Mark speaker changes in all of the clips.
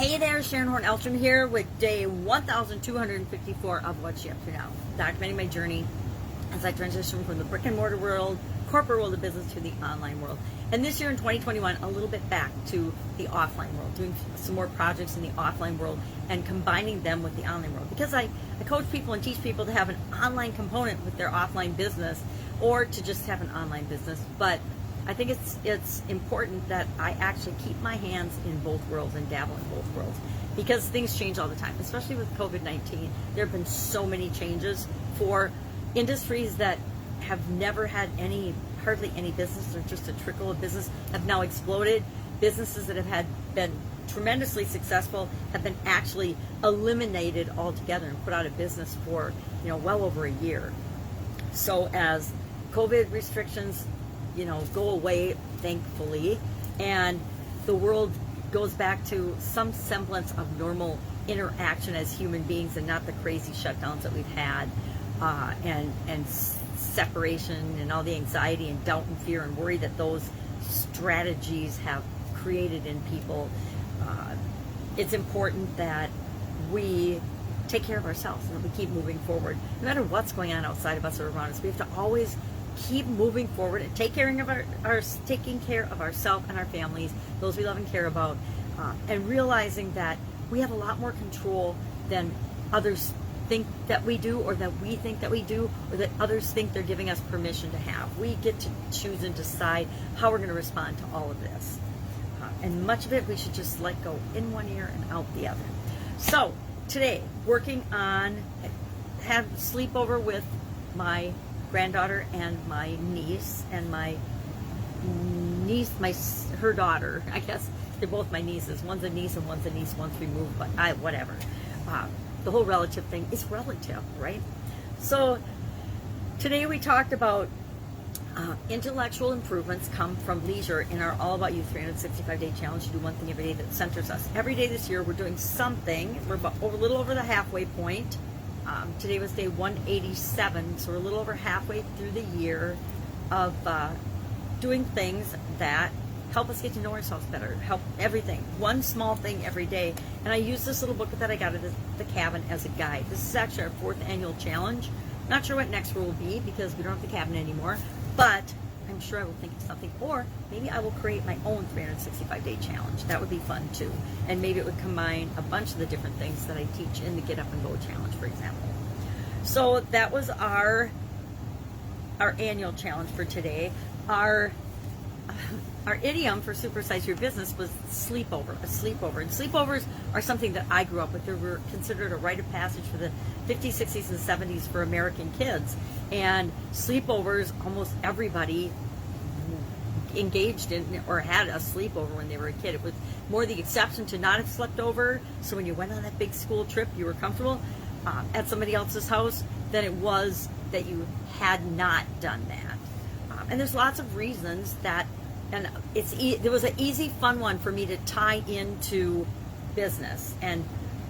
Speaker 1: Hey there, Sharon Horne-Ellstrom here with day 1254 of What's She Up To Now, documenting my journey as I transition from the brick and mortar world, corporate world of business, to the online world. And this year in 2021, a little bit back to the offline world, doing some more projects in the offline world and combining them with the online world. Because I coach people and teach people to have an online component with their offline business or to just have an online business. But I think it's important that I actually keep my hands in both worlds and dabble in both worlds, because things change all the time, especially with COVID-19. There have been so many changes for industries that have never had hardly any business, or just a trickle of business, have now exploded. Businesses that have been tremendously successful have been actually eliminated altogether and put out of business for well over a year. So as COVID restrictions go away, thankfully, and the world goes back to some semblance of normal interaction as human beings, and not the crazy shutdowns that we've had, and separation and all the anxiety and doubt and fear and worry that those strategies have created in people. It's important that we take care of ourselves and that we keep moving forward. No matter what's going on outside of us or around us, we have to always keep moving forward and taking care of ourselves and our families, those we love and care about, and realizing that we have a lot more control than others think that we do, or that we think that we do, or that others think they're giving us permission to have. We get to choose and decide how we're going to respond to all of this. And much of it we should just let go in one ear and out the other. So today, working on, have sleepover with my granddaughter and my niece, and my niece, her daughter. I guess they're both my nieces. One's a niece and one's a niece once removed, but whatever. The whole relative thing is relative, right? So today we talked about intellectual improvements come from leisure in our All About You 365-day challenge to do one thing every day that centers us. Every day this year we're doing something. We're a little over the halfway point. Today was day 187, so we're a little over halfway through the year of doing things that help us get to know ourselves better, help everything, one small thing every day. And I use this little book that I got at the cabin as a guide. This is actually our 4th annual challenge. Not sure what next will be, because we don't have the cabin anymore, but I'm sure I will think of something, or maybe I will create my own 365-day challenge. That would be fun too. And maybe it would combine a bunch of the different things that I teach in the Get Up and Go challenge, for example. So that was our annual challenge for today. Our idiom for supersize your business was sleepover, a sleepover. And sleepovers are something that I grew up with. They were considered a rite of passage for the 50s, 60s, and 70s for American kids. And sleepovers, almost everybody engaged in or had a sleepover when they were a kid. It was more the exception to not have slept over. So when you went on that big school trip, you were comfortable at somebody else's house, than it was that you had not done that. And there's lots of reasons that, and there was an easy, fun one for me to tie into business and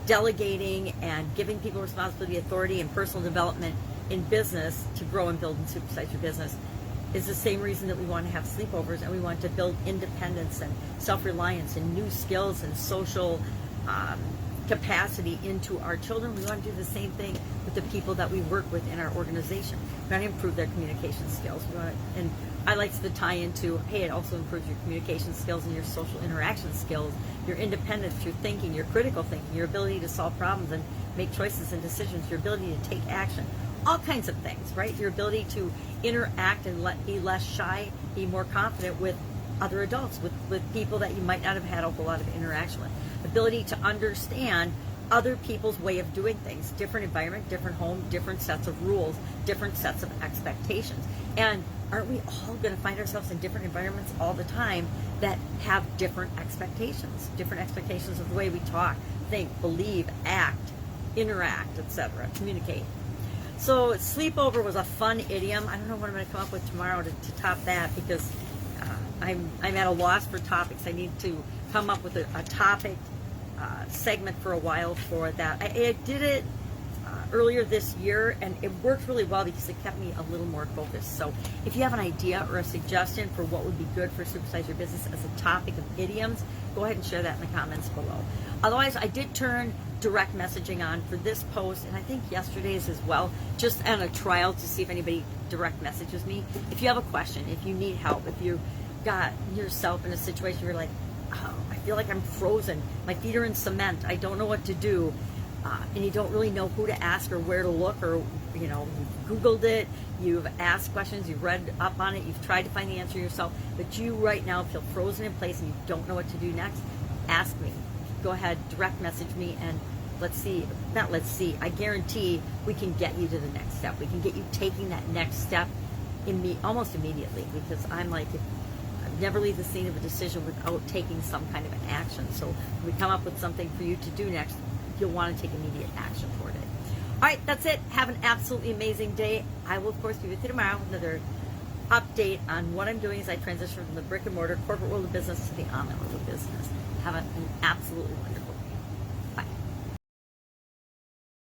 Speaker 1: delegating and giving people responsibility, authority, and personal development in business to grow and build and supersize your business. Is the same reason that we want to have sleepovers, and we want to build independence and self-reliance and new skills and social capacity into our children. We want to do the same thing with the people that we work with in our organization. We want to improve their communication skills. And I like to tie into, hey, it also improves your communication skills and your social interaction skills, your independence, your thinking, your critical thinking, your ability to solve problems and make choices and decisions, your ability to take action, all kinds of things, right? Your ability to interact and be less shy, be more confident with other adults, with people that you might not have had a whole lot of interaction with. Ability to understand other people's way of doing things, different environment, different home, different sets of rules, different sets of expectations. And aren't we all going to find ourselves in different environments all the time that have different expectations of the way we talk, think, believe, act, interact, etc., communicate. So sleepover was a fun idiom. I don't know what I'm going to come up with tomorrow to top that, because I'm at a loss for topics. I need to come up with a topic segment for a while for that. I did it earlier this year, and it worked really well because it kept me a little more focused. So if you have an idea or a suggestion for what would be good for Supersize Your Business as a topic of idioms, go ahead and share that in the comments below. Otherwise, I did turn direct messaging on for this post, and I think yesterday's as well, just on a trial to see if anybody direct messages me. If you have a question, if you need help, if you got yourself in a situation where you're like, oh, I feel like I'm frozen, my feet are in cement, I don't know what to do, and you don't really know who to ask or where to look, or you've Googled it, you've asked questions, you've read up on it, you've tried to find the answer yourself, but you right now feel frozen in place and you don't know what to do next, ask me. Go ahead, direct message me, and I guarantee we can get you to the next step. We can get you taking that next step almost immediately, because I'm like, I never leave the scene of a decision without taking some kind of an action. So when we come up with something for you to do next, you'll want to take immediate action toward it. All right, that's it. Have an absolutely amazing day. I will, of course, be with you tomorrow with another update on what I'm doing as I transition from the brick and mortar corporate world of business to the online world of business. Have an absolutely wonderful day.